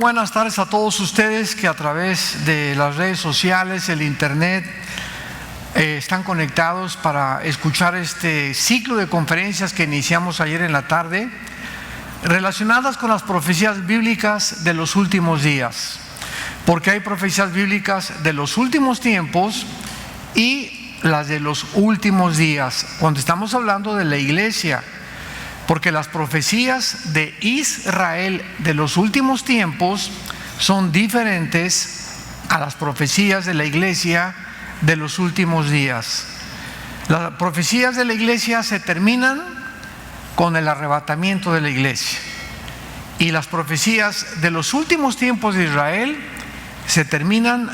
buenas tardes a todos ustedes que a través de las redes sociales, el internet, están conectados para escuchar este ciclo de conferencias que iniciamos ayer en la tarde, relacionadas con las profecías bíblicas de los últimos días, porque hay profecías bíblicas de los últimos tiempos y las de los últimos días, cuando estamos hablando de la iglesia, porque las profecías de Israel de los últimos tiempos son diferentes a las profecías de la iglesia de los últimos días. Las profecías de la iglesia se terminan con el arrebatamiento de la iglesia, y las profecías de los últimos tiempos de Israel se terminan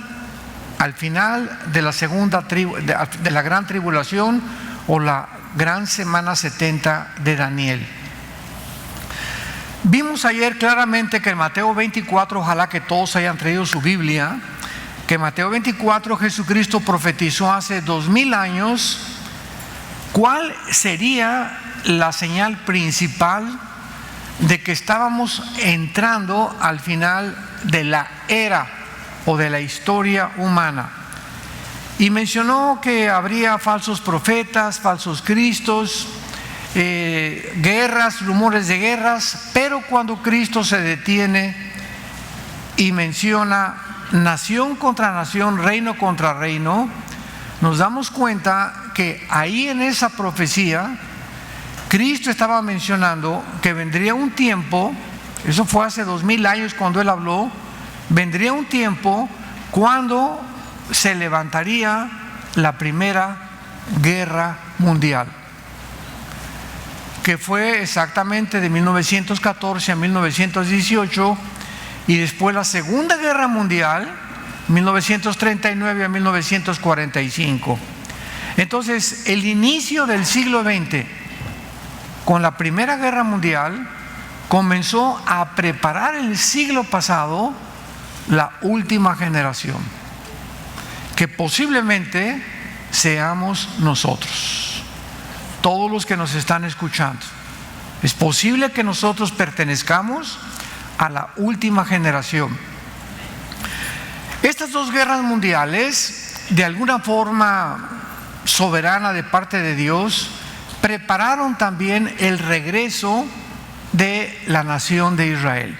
al final de la de la gran tribulación o la gran semana 70 de Daniel. Vimos ayer claramente que en Mateo 24, ojalá que todos hayan traído su Biblia, que en Mateo 24 Jesucristo profetizó hace 2000 años cuál sería la señal principal de que estábamos entrando al final de la era o de la historia humana. Y mencionó que habría falsos profetas, falsos cristos, guerras, rumores de guerras, pero cuando Cristo se detiene y menciona nación contra nación, reino contra reino, nos damos cuenta que ahí en esa profecía Cristo estaba mencionando que vendría un tiempo, eso fue hace 2000 años cuando Él habló, vendría un tiempo cuando se levantaría la primera guerra mundial, que fue exactamente de 1914 a 1918, y después la Segunda Guerra Mundial, 1939 a 1945. Entonces, el inicio del siglo XX, con la Primera Guerra Mundial, comenzó a preparar el siglo pasado la última generación, que posiblemente seamos nosotros, todos los que nos están escuchando. Es posible que nosotros pertenezcamos a la última generación. Estas dos guerras mundiales, de alguna forma soberana de parte de Dios, prepararon también el regreso de la nación de Israel.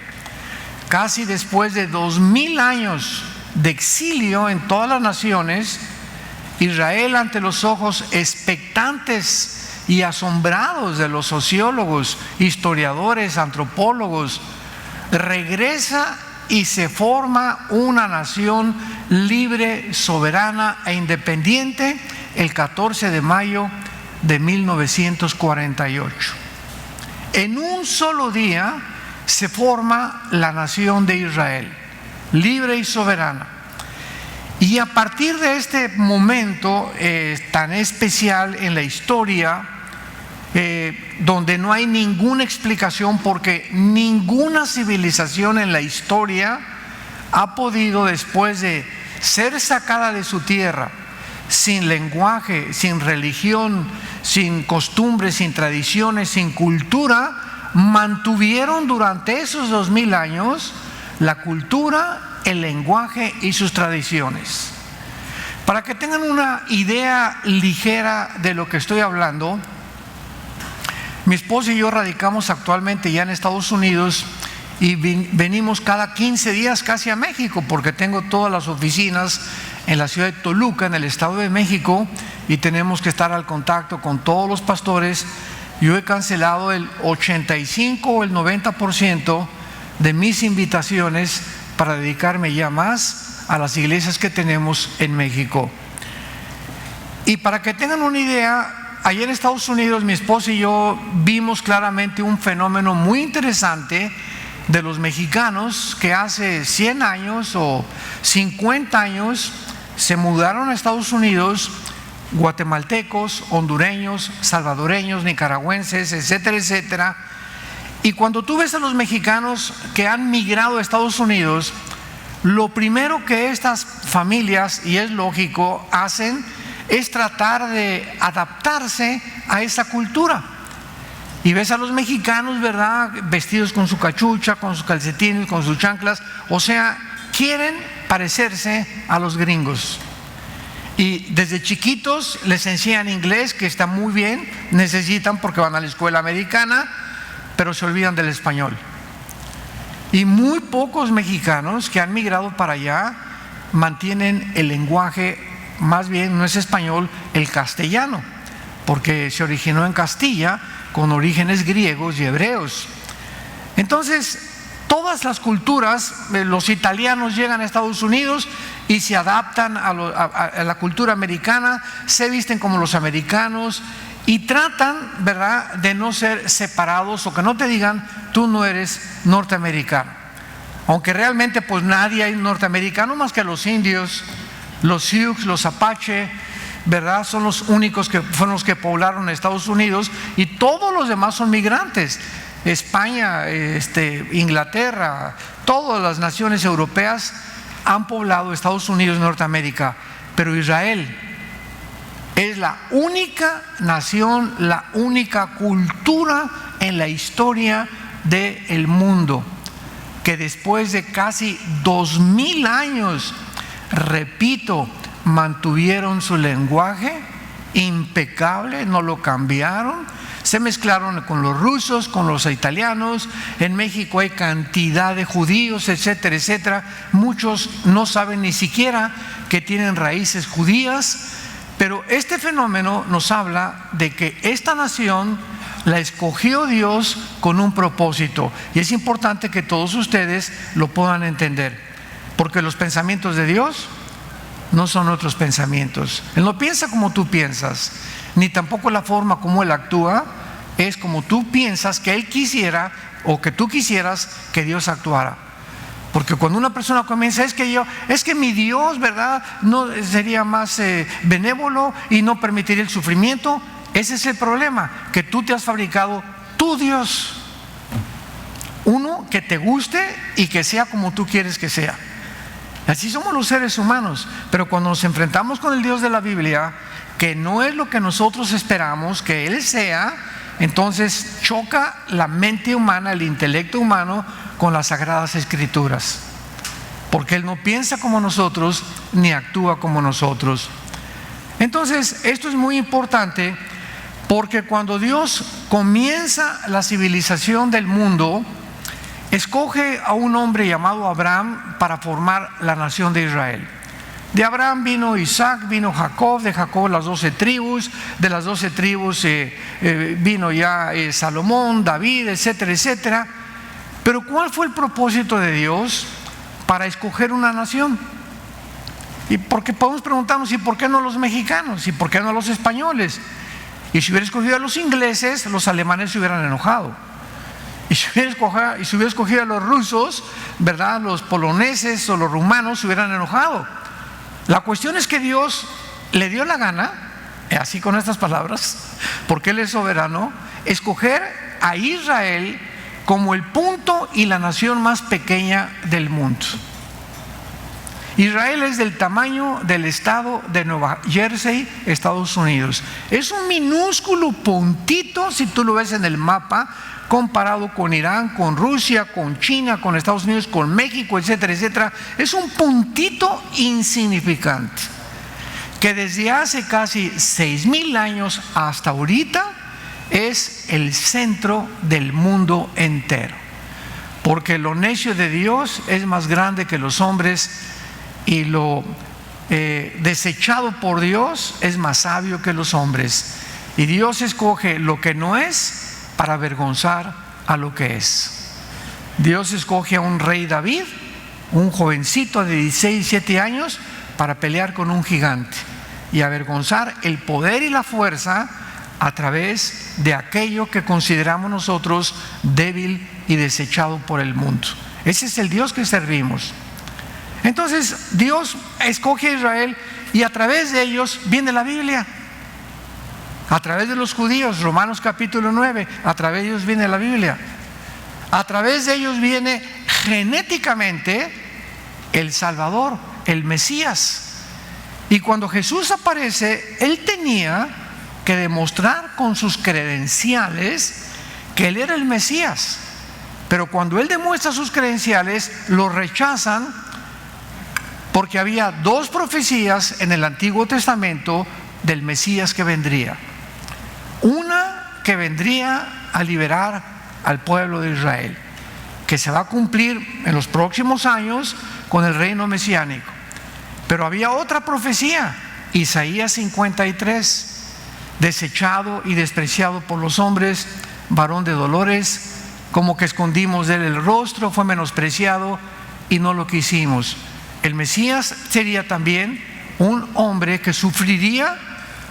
Casi después de 2000 años de exilio en todas las naciones, Israel, ante los ojos expectantes y asombrados de los sociólogos, historiadores, antropólogos, regresa y se forma una nación libre, soberana e independiente el 14 de mayo de 1948. En un solo día se forma la nación de Israel, libre y soberana. Y a partir de este momento tan especial en la historia, donde no hay ninguna explicación, porque ninguna civilización en la historia ha podido, después de ser sacada de su tierra, sin lenguaje, sin religión, sin costumbres, sin tradiciones, sin cultura, mantuvieron durante esos 2000 años la cultura, el lenguaje y sus tradiciones. Para que tengan una idea ligera de lo que estoy hablando, mi esposa y yo radicamos actualmente ya en Estados Unidos y venimos cada 15 días casi a México, porque tengo todas las oficinas en la ciudad de Toluca, en el Estado de México, y tenemos que estar al contacto con todos los pastores. Yo he cancelado el 85 o el 90% de mis invitaciones para dedicarme ya más a las iglesias que tenemos en México. Y para que tengan una idea, allá en Estados Unidos mi esposa y yo vimos claramente un fenómeno muy interesante de los mexicanos que hace 100 años o 50 años se mudaron a Estados Unidos, guatemaltecos, hondureños, salvadoreños, nicaragüenses, etcétera, etcétera. Y cuando tú ves a los mexicanos que han migrado a Estados Unidos, lo primero que estas familias, y es lógico, hacen es tratar de adaptarse a esa cultura. Y ves a los mexicanos, ¿verdad?, vestidos con su cachucha, con sus calcetines, con sus chanclas. O sea, quieren parecerse a los gringos. Y desde chiquitos les enseñan inglés, que está muy bien, necesitan porque van a la escuela americana, pero se olvidan del español. Y muy pocos mexicanos que han migrado para allá mantienen el lenguaje, más bien no es español, el castellano, porque se originó en Castilla con orígenes griegos y hebreos. Entonces, todas las culturas, los italianos llegan a Estados Unidos y se adaptan a la cultura americana, se visten como los americanos y tratan, ¿verdad?, de no ser separados, o que no te digan, tú no eres norteamericano. Aunque realmente pues nadie es norteamericano más que los indios, los Sioux, los Apache, ¿verdad? Son los únicos que fueron los que poblaron Estados Unidos, y todos los demás son migrantes. España, Inglaterra, todas las naciones europeas han poblado Estados Unidos y Norteamérica, pero Israel es la única nación, la única cultura en la historia del mundo que después de casi 2000 años, repito, mantuvieron su lenguaje impecable, no lo cambiaron, se mezclaron con los rusos, con los italianos. En México hay cantidad de judíos, etcétera, etcétera. Muchos no saben ni siquiera que tienen raíces judías, pero este fenómeno nos habla de que esta nación la escogió Dios con un propósito, y es importante que todos ustedes lo puedan entender, porque los pensamientos de Dios no son otros pensamientos. Él no piensa como tú piensas, ni tampoco la forma como Él actúa es como tú piensas que Él quisiera o que tú quisieras que Dios actuara. Porque cuando una persona comienza, es que mi Dios, ¿verdad?, no sería más benévolo y no permitiría el sufrimiento. Ese es el problema, que tú te has fabricado tu Dios, uno que te guste y que sea como tú quieres que sea. Así somos los seres humanos. Pero cuando nos enfrentamos con el Dios de la Biblia, que no es lo que nosotros esperamos que Él sea, entonces choca la mente humana, el intelecto humano con las Sagradas Escrituras, porque Él no piensa como nosotros ni actúa como nosotros. Entonces esto es muy importante, porque cuando Dios comienza la civilización del mundo, escoge a un hombre llamado Abraham para formar la nación de Israel. De Abraham vino Isaac, vino Jacob, de Jacob las 12 tribus, de las 12 tribus vino ya Salomón, David, etcétera, etcétera. Pero ¿cuál fue el propósito de Dios para escoger una nación? Y porque podemos preguntarnos, ¿y por qué no los mexicanos? ¿Y por qué no los españoles? Y si hubiera escogido a los ingleses, los alemanes se hubieran enojado. Y si hubiera escogido a los rusos, ¿verdad?, los poloneses o los rumanos se hubieran enojado. La cuestión es que Dios le dio la gana, así con estas palabras, porque Él es soberano, escoger a Israel como el punto y la nación más pequeña del mundo. Israel es del tamaño del estado de Nueva Jersey, Estados Unidos. Es un minúsculo puntito, si tú lo ves en el mapa, comparado con Irán, con Rusia, con China, con Estados Unidos, con México, etcétera, etcétera. Es un puntito insignificante, que desde hace casi 6000 años hasta ahorita es el centro del mundo entero, porque lo necio de Dios es más grande que los hombres, y lo desechado por Dios es más sabio que los hombres. Y Dios escoge lo que no es para avergonzar a lo que es. Dios escoge a un rey David, un jovencito de 16, 17 años, para pelear con un gigante y avergonzar el poder y la fuerza a través de aquello que consideramos nosotros débil y desechado por el mundo. Ese es el Dios que servimos. Entonces Dios escoge a Israel, y a través de ellos viene la Biblia. A través de los judíos, Romanos capítulo 9, a través de ellos viene la Biblia. A través de ellos viene genéticamente el Salvador, el Mesías. Y cuando Jesús aparece, Él tenía que demostrar con sus credenciales que él era el Mesías. Pero cuando él demuestra sus credenciales, lo rechazan porque había dos profecías en el Antiguo Testamento del Mesías que vendría. Una que vendría a liberar al pueblo de Israel, que se va a cumplir en los próximos años con el reino mesiánico. Pero había otra profecía, Isaías 53, desechado y despreciado por los hombres, varón de dolores, como que escondimos de él el rostro, fue menospreciado y no lo quisimos. El Mesías sería también un hombre que sufriría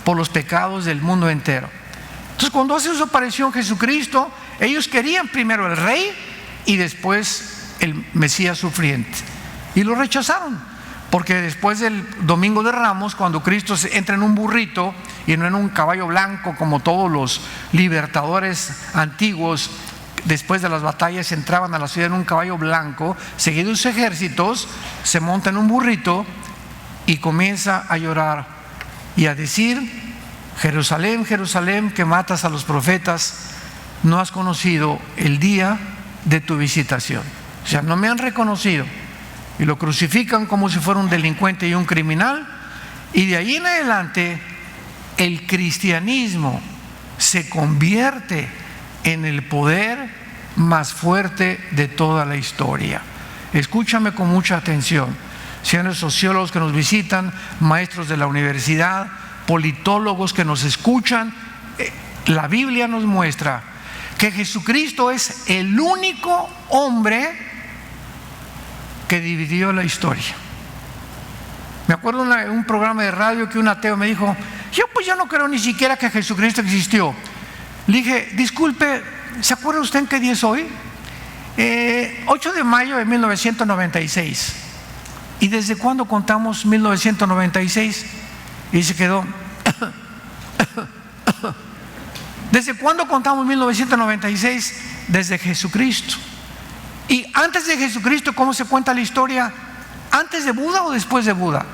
por los pecados del mundo entero. Entonces, cuando hace su aparición Jesucristo, ellos querían primero el rey y después el Mesías sufriente, y lo rechazaron, porque después del Domingo de Ramos, cuando Cristo entra en un burrito y no en un caballo blanco como todos los libertadores antiguos, después de las batallas entraban a la ciudad en un caballo blanco, seguido de sus ejércitos, se monta en un burrito y comienza a llorar y a decir: Jerusalén, Jerusalén, que matas a los profetas, no has conocido el día de tu visitación. O sea, no me han reconocido, y lo crucifican como si fuera un delincuente y un criminal. Y de ahí en adelante el cristianismo se convierte en el poder más fuerte de toda la historia. Escúchame con mucha atención, señores sociólogos que nos visitan, maestros de la universidad, politólogos que nos escuchan. La Biblia nos muestra que Jesucristo es el único hombre que dividió la historia. Me acuerdo en un programa de radio que un ateo me dijo: yo no creo ni siquiera que Jesucristo existió. Le dije: disculpe, ¿se acuerda usted en qué día es hoy? 8 de mayo de 1996. ¿Y desde cuándo contamos 1996? Y se quedó. ¿Desde cuándo contamos 1996? Desde Jesucristo. Y antes de Jesucristo, ¿cómo se cuenta la historia? ¿Antes de Buda o después de Buda?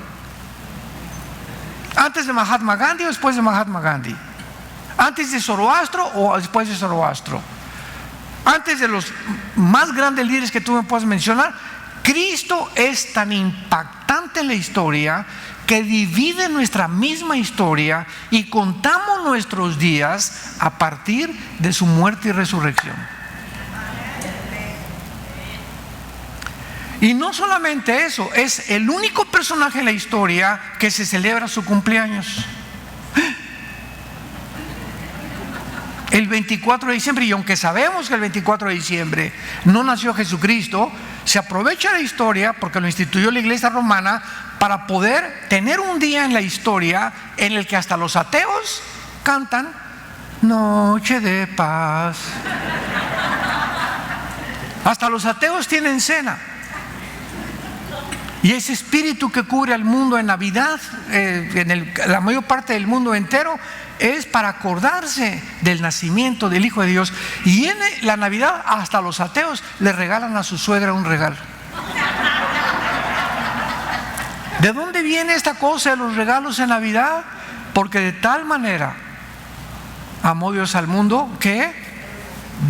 ¿Antes de Mahatma Gandhi o después de Mahatma Gandhi? ¿Antes de Zoroastro o después de Zoroastro? Antes de los más grandes líderes que tú me puedes mencionar. Cristo es tan impactante en la historia que divide nuestra misma historia y contamos nuestros días a partir de su muerte y resurrección. Y no solamente eso, es el único personaje en la historia que se celebra su cumpleaños. El 24 de diciembre, y aunque sabemos que el 24 de diciembre no nació Jesucristo, se aprovecha la historia porque lo instituyó la Iglesia Romana para poder tener un día en la historia en el que hasta los ateos cantan Noche de Paz. Hasta los ateos tienen cena. Y ese espíritu que cubre al mundo en Navidad, la mayor parte del mundo entero, es para acordarse del nacimiento del Hijo de Dios. Y en la Navidad hasta los ateos le regalan a su suegra un regalo. ¿De dónde viene esta cosa de los regalos en Navidad? Porque de tal manera amó Dios al mundo que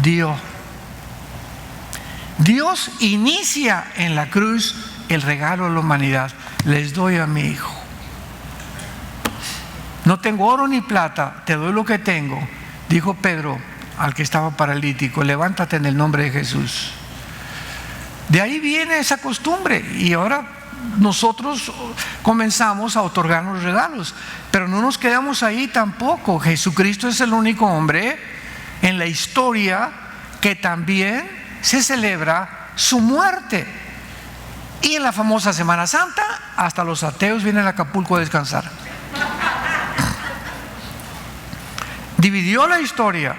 dio. Dios inicia en la cruz el regalo a la humanidad. Les doy a mi Hijo. No tengo oro ni plata, te doy lo que tengo, dijo Pedro al que estaba paralítico: levántate en el nombre de Jesús. De ahí viene esa costumbre, y ahora nosotros comenzamos a otorgarnos regalos, pero no nos quedamos ahí tampoco. Jesucristo es el único hombre en la historia que también se celebra su muerte. Y en la famosa Semana Santa hasta los ateos vienen a Acapulco a descansar. Dividió la historia,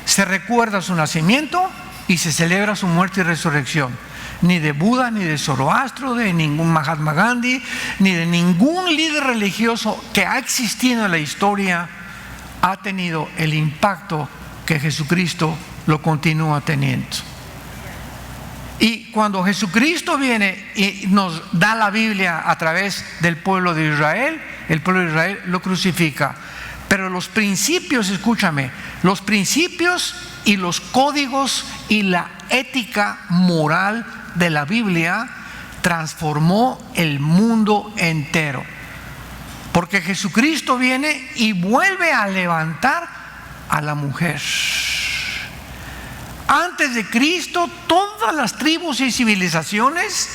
se recuerda su nacimiento y se celebra su muerte y resurrección. Ni de Buda, ni de Zoroastro, de ningún Mahatma Gandhi, ni de ningún líder religioso que ha existido en la historia ha tenido el impacto que Jesucristo lo continúa teniendo. Y cuando Jesucristo viene y nos da la Biblia a través del pueblo de Israel, el pueblo de Israel lo crucifica. Pero los principios, escúchame, los principios y los códigos y la ética moral de la Biblia transformó el mundo entero. Porque Jesucristo viene y vuelve a levantar a la mujer. Antes de Cristo, todas las tribus y civilizaciones,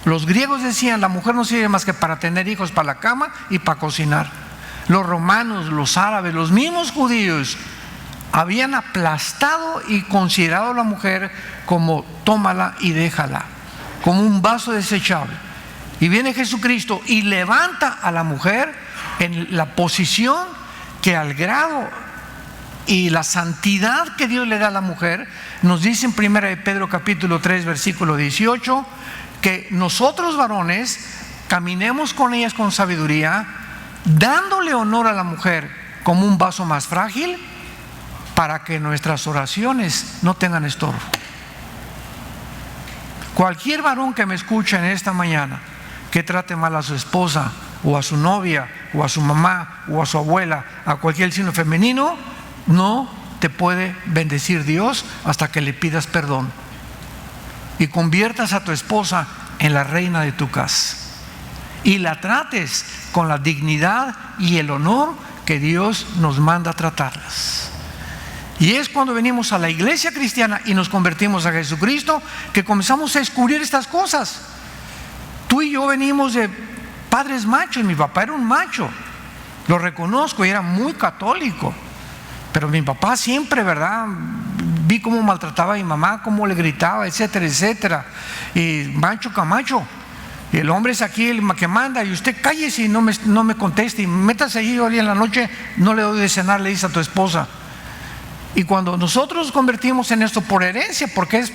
los griegos decían, la mujer no sirve más que para tener hijos, para la cama y para cocinar. Los romanos, los árabes, los mismos judíos habían aplastado y considerado a la mujer como tómala y déjala, como un vaso desechable. Y viene Jesucristo y levanta a la mujer en la posición que, al grado y la santidad que Dios le da a la mujer, nos dice en 1 Pedro capítulo 3 versículo 18, que nosotros varones caminemos con ellas con sabiduría, dándole honor a la mujer como un vaso más frágil, para que nuestras oraciones no tengan estorbo. Cualquier varón que me escuche en esta mañana que trate mal a su esposa o a su novia o a su mamá o a su abuela, a cualquier signo femenino, no te puede bendecir Dios hasta que le pidas perdón y conviertas a tu esposa en la reina de tu casa y la trates con la dignidad y el honor que Dios nos manda a tratarlas. Y es cuando venimos a la iglesia cristiana y nos convertimos a Jesucristo que comenzamos a descubrir estas cosas. Tú y yo venimos de padres machos. Mi papá era un macho, lo reconozco, y era muy católico. Pero mi papá siempre, ¿verdad? Vi cómo maltrataba a mi mamá, cómo le gritaba, etcétera, etcétera. Y macho camacho. Y el hombre es aquí el que manda, y usted cállese y no me conteste, y métase allí hoy en la noche, no le doy de cenar, le dice a tu esposa. Y cuando nosotros nos convertimos en esto por herencia, porque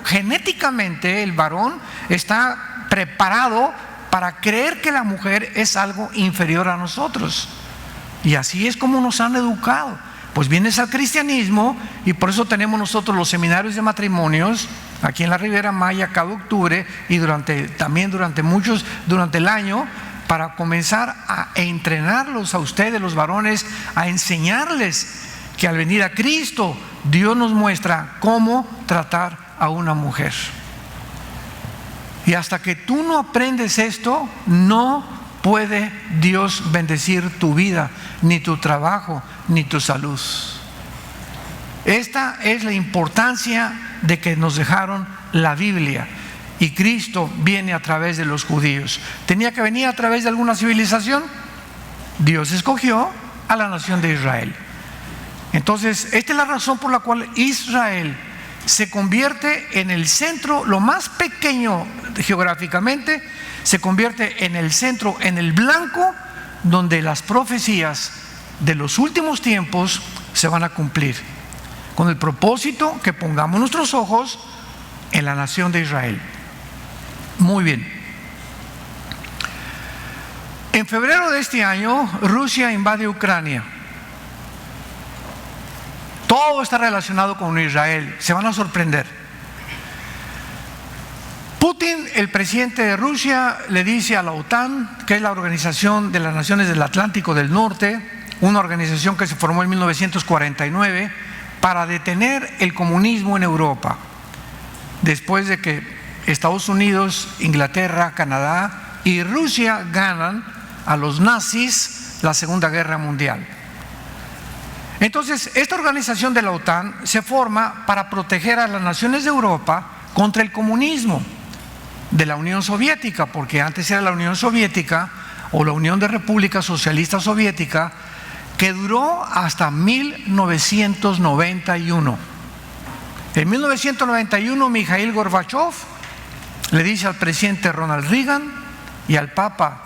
genéticamente el varón está preparado para creer que la mujer es algo inferior a nosotros. Y así es como nos han educado. Pues vienes al cristianismo, y por eso tenemos nosotros los seminarios de matrimonios aquí en la Riviera Maya cada octubre, y durante el año, para comenzar a entrenarlos a ustedes, los varones, a enseñarles que al venir a Cristo, Dios nos muestra cómo tratar a una mujer. Y hasta que tú no aprendes esto, no puede Dios bendecir tu vida, ni tu trabajo, ni tu salud. Esta es la importancia de que nos dejaron la Biblia. Y Cristo viene a través de los judíos. ¿Tenía que venir a través de alguna civilización? Dios escogió a la nación de Israel. Entonces, esta es la razón por la cual Israel se convierte en el centro, lo más pequeño geográficamente, se convierte en el centro, en el blanco, donde las profecías de los últimos tiempos se van a cumplir, con el propósito que pongamos nuestros ojos en la nación de Israel. Muy bien. En febrero de este año, Rusia invade Ucrania. Todo está relacionado con Israel. Se van a sorprender. Putin, el presidente de Rusia, le dice a la OTAN, que es la Organización de las Naciones del Atlántico del Norte, una organización que se formó en 1949 para detener el comunismo en Europa, después de que Estados Unidos, Inglaterra, Canadá y Rusia ganan a los nazis la Segunda Guerra Mundial. Entonces, esta organización de la OTAN se forma para proteger a las naciones de Europa contra el comunismo de la Unión Soviética, porque antes era la Unión Soviética o la Unión de Repúblicas Socialistas Soviética, que duró hasta 1991. En 1991, Mikhail Gorbachev le dice al presidente Ronald Reagan y al Papa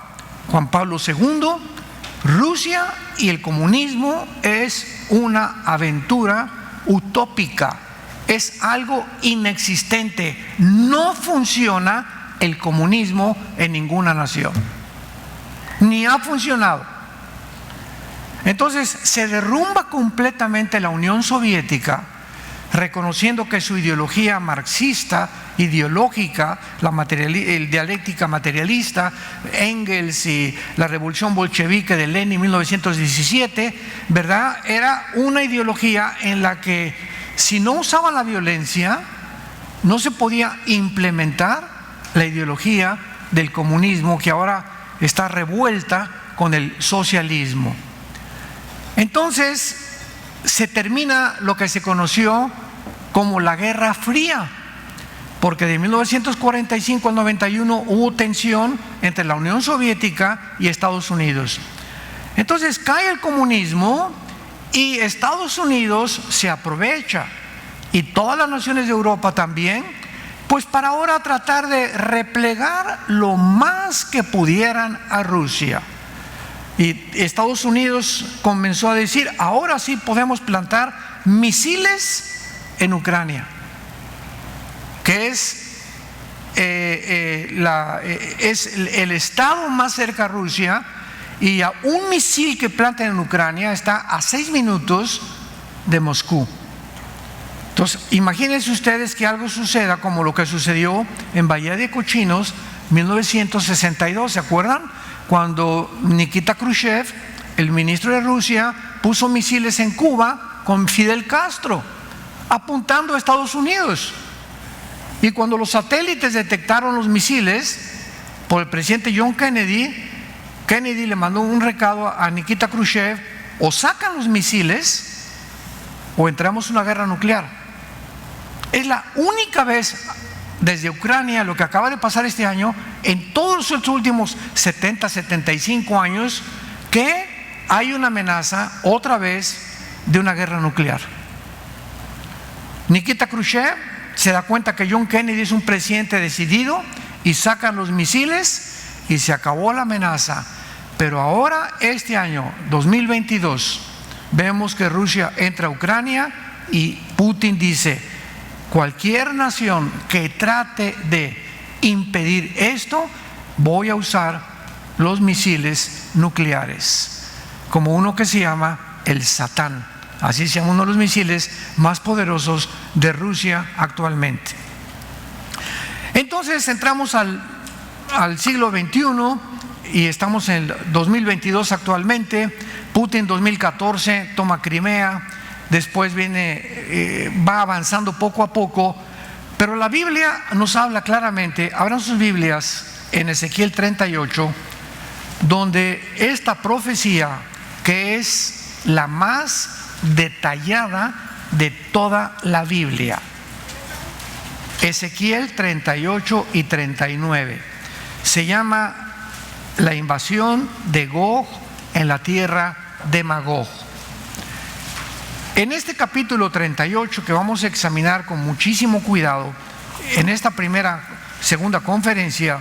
Juan Pablo II: Rusia y el comunismo es una aventura utópica, es algo inexistente, no funciona el comunismo en ninguna nación, ni ha funcionado. Entonces se derrumba completamente la Unión Soviética, reconociendo que su ideología marxista, ideológica, dialéctica materialista, Engels y la revolución bolchevique de Lenin en 1917, ¿verdad?, era una ideología en la que si no usaban la violencia, no se podía implementar la ideología del comunismo, que ahora está revuelta con el socialismo. Entonces se termina lo que se conoció como la Guerra Fría, porque de 1945 al 91 hubo tensión entre la Unión Soviética y Estados Unidos. Entonces cae el comunismo y Estados Unidos se aprovecha, y todas las naciones de Europa también, pues para ahora tratar de replegar lo más que pudieran a Rusia. Y Estados Unidos comenzó a decir: ahora sí podemos plantar misiles en Ucrania, que es el estado más cerca a Rusia, y a un misil que planten en Ucrania está a 6 minutos de Moscú. Entonces, imagínense ustedes que algo suceda como lo que sucedió en Bahía de Cochinos, 1962, ¿se acuerdan? Cuando Nikita Khrushchev, el ministro de Rusia, puso misiles en Cuba con Fidel Castro, apuntando a Estados Unidos. Y cuando los satélites detectaron los misiles por el presidente John Kennedy, Kennedy le mandó un recado a Nikita Khrushchev: o sacan los misiles o entramos en una guerra nuclear. Es la única vez desde Ucrania, lo que acaba de pasar este año, en todos los últimos 70, 75 años, que hay una amenaza otra vez de una guerra nuclear. Nikita Khrushchev se da cuenta que John Kennedy es un presidente decidido y sacan los misiles y se acabó la amenaza. Pero ahora, este año 2022, vemos que Rusia entra a Ucrania y Putin dice: cualquier nación que trate de impedir esto, voy a usar los misiles nucleares, como uno que se llama el Satán. Así se llama uno de los misiles más poderosos de Rusia actualmente. Entonces entramos al siglo XXI y estamos en el 2022 actualmente. Putin 2014 toma Crimea, después va avanzando poco a poco, pero la Biblia nos habla claramente. Abran sus Biblias en Ezequiel 38, donde esta profecía, que es la más detallada de toda la Biblia, Ezequiel 38 y 39, se llama la invasión de Gog en la tierra de Magog. En este capítulo 38, que vamos a examinar con muchísimo cuidado en esta segunda conferencia,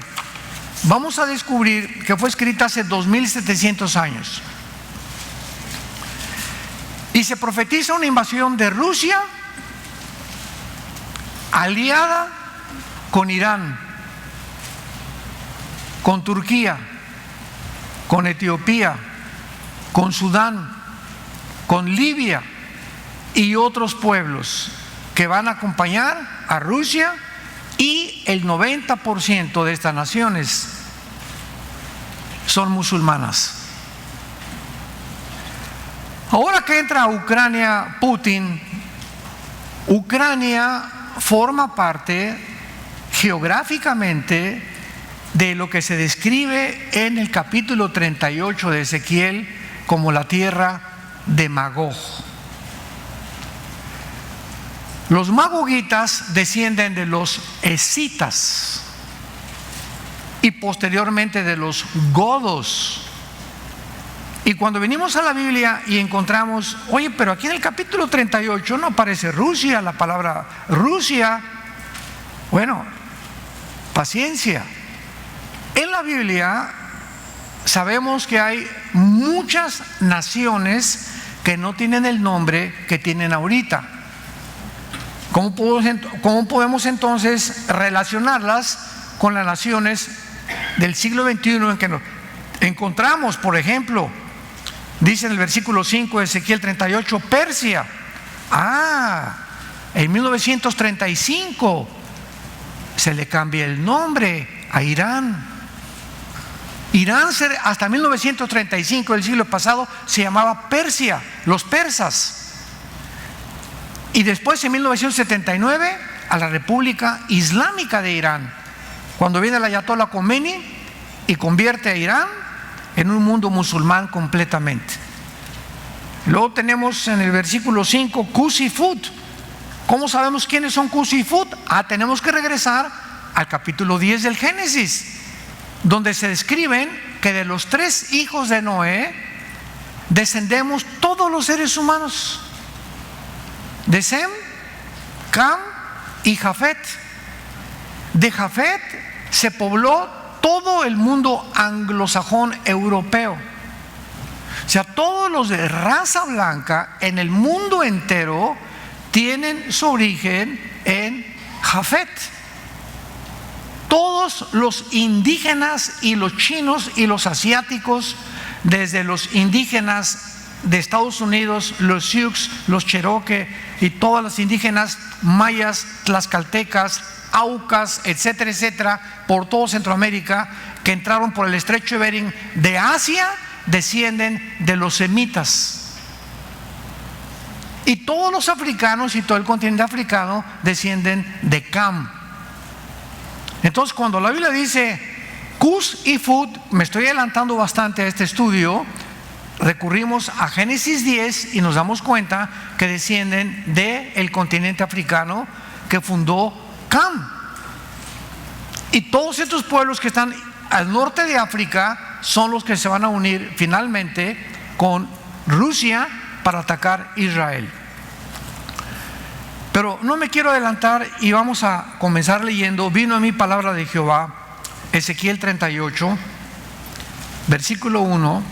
vamos a descubrir que fue escrita hace 2700 años. Y se profetiza una invasión de Rusia aliada con Irán, con Turquía, con Etiopía, con Sudán, con Libia y otros pueblos que van a acompañar a Rusia, y el 90% de estas naciones son musulmanas. Ahora que entra a Ucrania Putin, Ucrania forma parte geográficamente de lo que se describe en el capítulo 38 de Ezequiel como la tierra de Magog. Los magogitas descienden de los escitas y posteriormente de los godos. Y cuando venimos a la Biblia y encontramos, oye, pero aquí en el capítulo 38 no aparece Rusia, la palabra Rusia. Bueno, paciencia. En la Biblia sabemos que hay muchas naciones que no tienen el nombre que tienen ahorita. ¿Cómo podemos entonces relacionarlas con las naciones del siglo XXI en que nos encontramos? Por ejemplo, dice en el versículo 5 de Ezequiel 38, Persia. En 1935 se le cambia el nombre a Irán. Irán hasta 1935 del siglo pasado se llamaba Persia, los persas. Y después en 1979 a la República Islámica de Irán, cuando viene el ayatollah Khomeini y convierte a Irán en un mundo musulmán completamente. Luego tenemos en el versículo 5 Cus y Fut. ¿Cómo sabemos quiénes son Cus y Fut? Tenemos que regresar al capítulo 10 del Génesis, donde se describen que de los 3 hijos de Noé descendemos todos los seres humanos, de Sem, Cam y Jafet. De Jafet se pobló todo el mundo anglosajón europeo. O sea, todos los de raza blanca en el mundo entero tienen su origen en Jafet. Todos los indígenas y los chinos y los asiáticos, desde los indígenas de Estados Unidos, los Sioux, los Cherokee y todas las indígenas mayas, tlaxcaltecas, aucas, etcétera, etcétera, por todo Centroamérica, que entraron por el estrecho de Bering de Asia, descienden de los semitas. Y todos los africanos y todo el continente africano descienden de Cam. Entonces, cuando la Biblia dice Cus y Fut, me estoy adelantando bastante a este estudio, recurrimos a Génesis 10 y nos damos cuenta que descienden del continente africano que fundó Cam. Y todos estos pueblos que están al norte de África son los que se van a unir finalmente con Rusia para atacar Israel. Pero no me quiero adelantar y vamos a comenzar leyendo. Vino a mí palabra de Jehová, Ezequiel 38, versículo 1.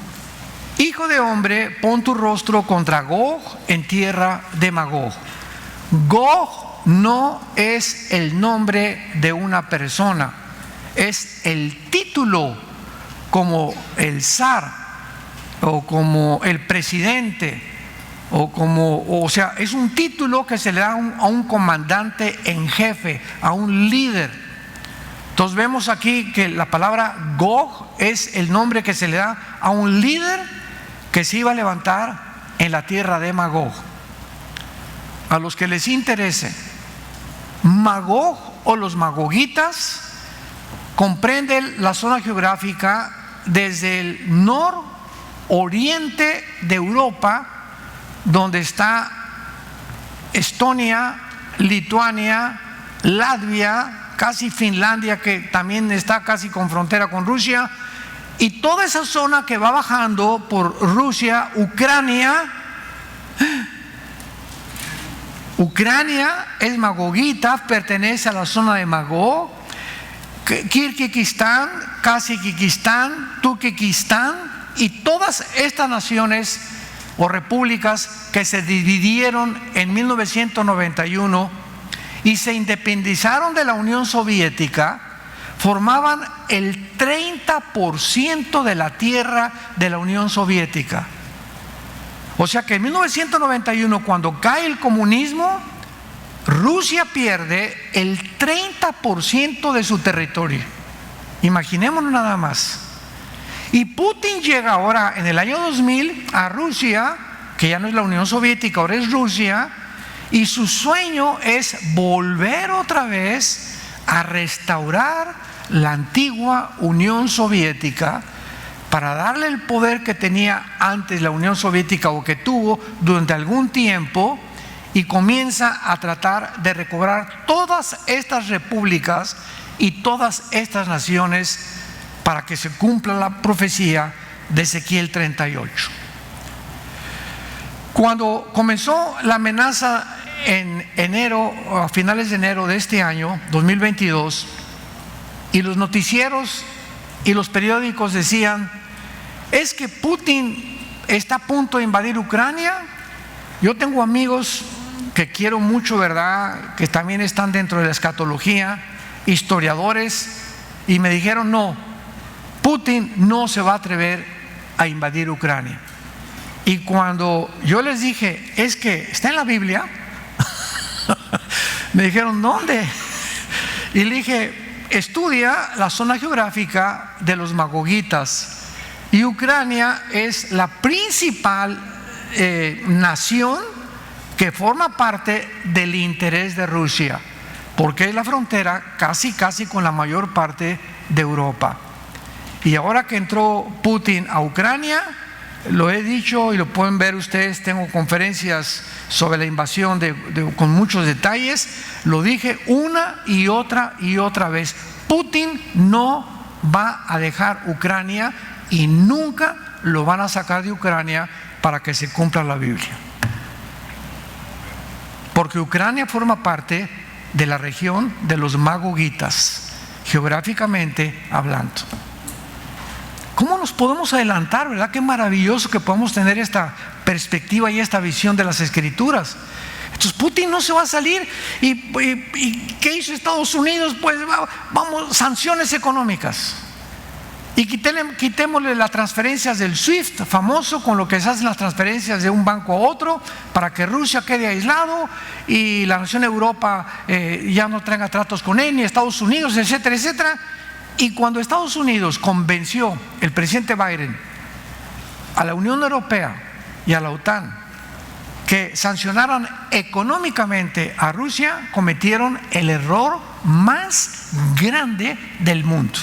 Hijo de hombre, pon tu rostro contra Gog en tierra de Magog. Gog no es el nombre de una persona, es el título, como el zar o como el presidente, o sea, es un título que se le da a un comandante en jefe, a un líder. Entonces vemos aquí que la palabra Gog es el nombre que se le da a un líder que se iba a levantar en la tierra de Magog. A los que les interese, Magog o los magogitas comprenden la zona geográfica desde el nororiente de Europa, donde está Estonia, Lituania, Latvia, casi Finlandia, que también está casi con frontera con Rusia, y toda esa zona que va bajando por Rusia, Ucrania. Ucrania es magogita, pertenece a la zona de Magog. Kirguistán, Kazajistán, Turkmenistán y todas estas naciones o repúblicas que se dividieron en 1991 y se independizaron de la Unión Soviética, formaban el 30% de la tierra de la Unión Soviética. O sea que en 1991, cuando cae el comunismo, Rusia pierde el 30% de su territorio. Imaginémonos nada más. Y Putin llega ahora en el año 2000 a Rusia, que ya no es la Unión Soviética, ahora es Rusia, y su sueño es volver otra vez a restaurar la antigua Unión Soviética para darle el poder que tenía antes la Unión Soviética o que tuvo durante algún tiempo, y comienza a tratar de recobrar todas estas repúblicas y todas estas naciones para que se cumpla la profecía de Ezequiel 38. Cuando comenzó la amenaza en enero, a finales de enero de este año 2022, y los noticieros y los periódicos decían: es que Putin está a punto de invadir Ucrania. Yo tengo amigos que quiero mucho, ¿verdad?, que también están dentro de la escatología, historiadores, y me dijeron: no, Putin no se va a atrever a invadir Ucrania. Y cuando yo les dije: es que está en la Biblia, Me dijeron, ¿dónde? Y le dije, estudia la zona geográfica de los magogitas. Y Ucrania es la principal nación que forma parte del interés de Rusia, porque es la frontera casi con la mayor parte de Europa. Y ahora que entró Putin a Ucrania, lo he dicho y lo pueden ver ustedes, tengo conferencias sobre la invasión con muchos detalles, lo dije una y otra vez, Putin no va a dejar Ucrania y nunca lo van a sacar de Ucrania para que se cumpla la Biblia. Porque Ucrania forma parte de la región de los magogitas, geográficamente hablando. ¿Cómo nos podemos adelantar, verdad? Qué maravilloso que podamos tener esta perspectiva y esta visión de las Escrituras. Entonces Putin no se va a salir. ¿Y qué hizo Estados Unidos? Pues vamos, sanciones económicas. Y quitémosle las transferencias del SWIFT famoso, con lo que se hacen las transferencias de un banco a otro, para que Rusia quede aislado y la nación Europa ya no tenga tratos con él, ni Estados Unidos, etcétera, etcétera. Y cuando Estados Unidos convenció, el presidente Biden, a la Unión Europea y a la OTAN que sancionaran económicamente a Rusia, cometieron el error más grande del mundo.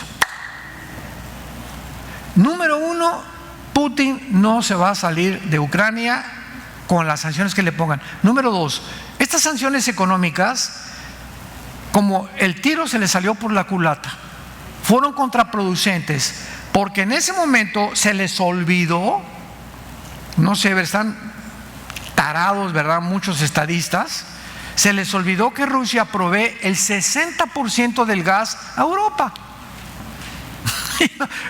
Número uno, Putin no se va a salir de Ucrania con las sanciones que le pongan. Número dos, estas sanciones económicas, como el tiro se le salió por la culata, fueron contraproducentes, porque en ese momento se les olvidó, no sé, están tarados, ¿verdad? Muchos estadistas, se les olvidó que Rusia provee el 60% del gas a Europa.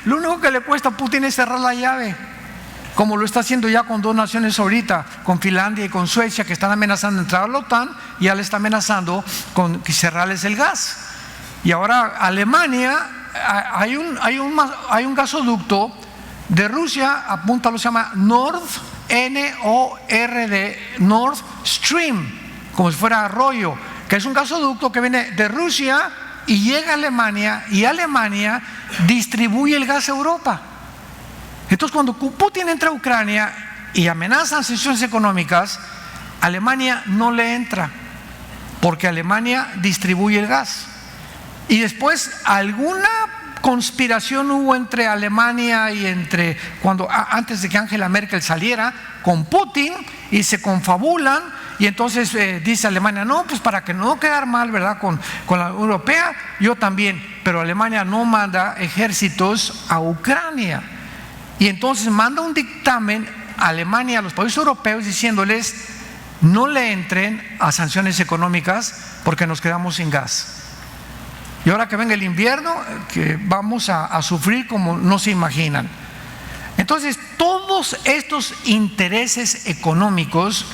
Lo único que le cuesta a Putin es cerrar la llave, como lo está haciendo ya con dos naciones ahorita, con Finlandia y con Suecia, que están amenazando entrar a la OTAN, y ya le está amenazando con cerrarles el gas. Y ahora Alemania, hay un gasoducto de Rusia, apúntalo, se llama Nord, N-O-R-D, Nord Stream, como si fuera arroyo, que es un gasoducto que viene de Rusia y llega a Alemania, y Alemania distribuye el gas a Europa. Entonces, cuando Putin entra a Ucrania y amenazan sanciones económicas, Alemania no le entra, porque Alemania distribuye el gas. Y después alguna conspiración hubo entre Alemania y antes de que Angela Merkel saliera con Putin, y se confabulan, y entonces dice Alemania, no, pues para que no quedar mal, ¿verdad? Con la Europea, yo también, pero Alemania no manda ejércitos a Ucrania. Y entonces manda un dictamen a Alemania, a los países europeos, diciéndoles, no le entren a sanciones económicas porque nos quedamos sin gas. Y ahora que venga el invierno, que vamos a sufrir como no se imaginan. Entonces, todos estos intereses económicos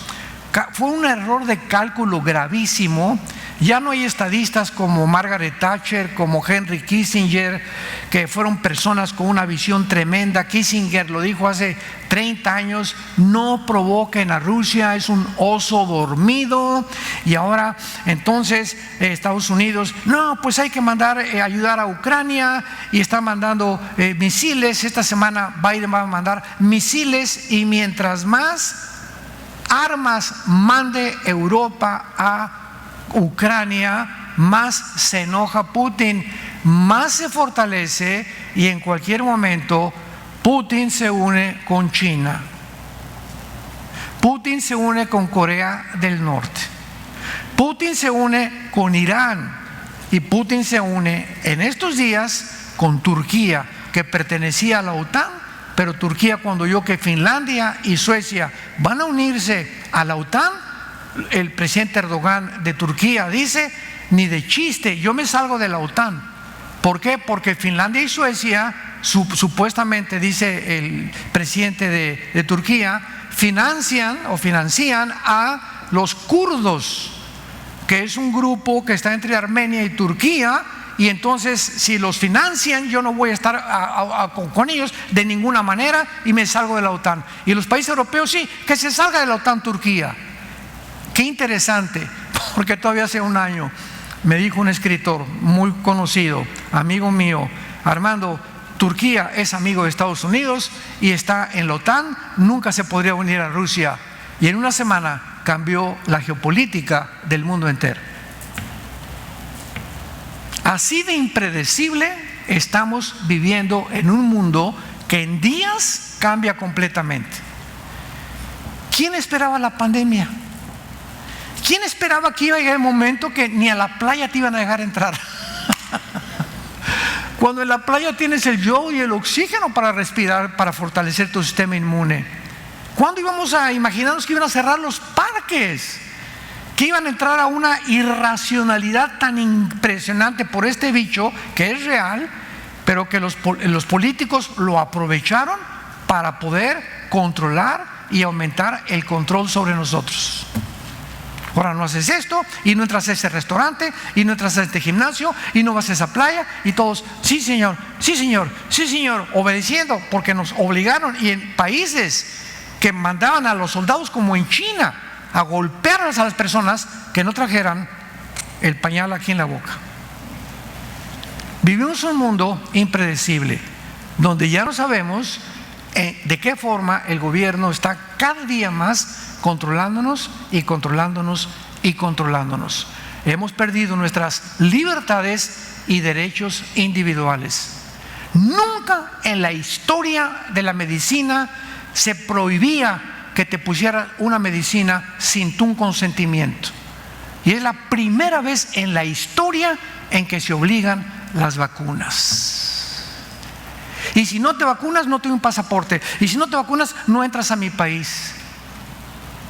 fue un error de cálculo gravísimo. Ya no hay estadistas como Margaret Thatcher, como Henry Kissinger, que fueron personas con una visión tremenda. Kissinger lo dijo hace 30 años, no provoquen a Rusia, es un oso dormido. Y ahora entonces Estados Unidos, no, pues hay que mandar ayudar a Ucrania, y está mandando misiles. Esta semana Biden va a mandar misiles, y mientras más armas mande Europa a Ucrania, más se enoja Putin, más se fortalece, y en cualquier momento Putin se une con China, Putin se une con Corea del Norte, Putin se une con Irán, y Putin se une en estos días con Turquía, que pertenecía a la OTAN, pero Turquía, cuando oyó que Finlandia y Suecia van a unirse a la OTAN, el presidente Erdogan de Turquía dice, ni de chiste, yo me salgo de la OTAN. ¿Por qué? Porque Finlandia y Suecia, supuestamente, dice el presidente de Turquía, financian a los kurdos, que es un grupo que está entre Armenia y Turquía. Y entonces, si los financian, yo no voy a estar con ellos de ninguna manera, y me salgo de la OTAN. Y los países europeos, sí, que se salga de la OTAN Turquía. Qué interesante, Porque todavía hace un año me dijo un escritor muy conocido, amigo mío: Armando, Turquía es amigo de Estados Unidos y está en la OTAN, nunca se podría unir a Rusia. Y en una semana cambió la geopolítica del mundo entero. Así de impredecible estamos viviendo en un mundo que en días cambia completamente. ¿Quién esperaba la pandemia? ¿Quién esperaba que iba a llegar el momento que ni a la playa te iban a dejar entrar? Cuando en la playa tienes el yodo y el oxígeno para respirar, para fortalecer tu sistema inmune. ¿Cuándo íbamos a imaginarnos que iban a cerrar los parques? Que iban a entrar a una irracionalidad tan impresionante por este bicho que es real, pero que los políticos lo aprovecharon para poder controlar y aumentar el control sobre nosotros. Ahora no haces esto, y no entras a ese restaurante, y no entras a este gimnasio, y no vas a esa playa, y todos, sí señor, sí señor, sí señor, obedeciendo, porque nos obligaron. Y en países que mandaban a los soldados, como en China, a golpearlas a las personas que no trajeran el pañal aquí en la boca. Vivimos un mundo impredecible, donde ya no sabemos de qué forma el gobierno está cada día más controlándonos y controlándonos y controlándonos. Hemos perdido nuestras libertades y derechos individuales. Nunca en la historia de la medicina se prohibía que te pusieran una medicina sin tu consentimiento. Y es la primera vez en la historia en que se obligan las vacunas. Y si no te vacunas, no te doy un pasaporte. Y si no te vacunas, no entras a mi país.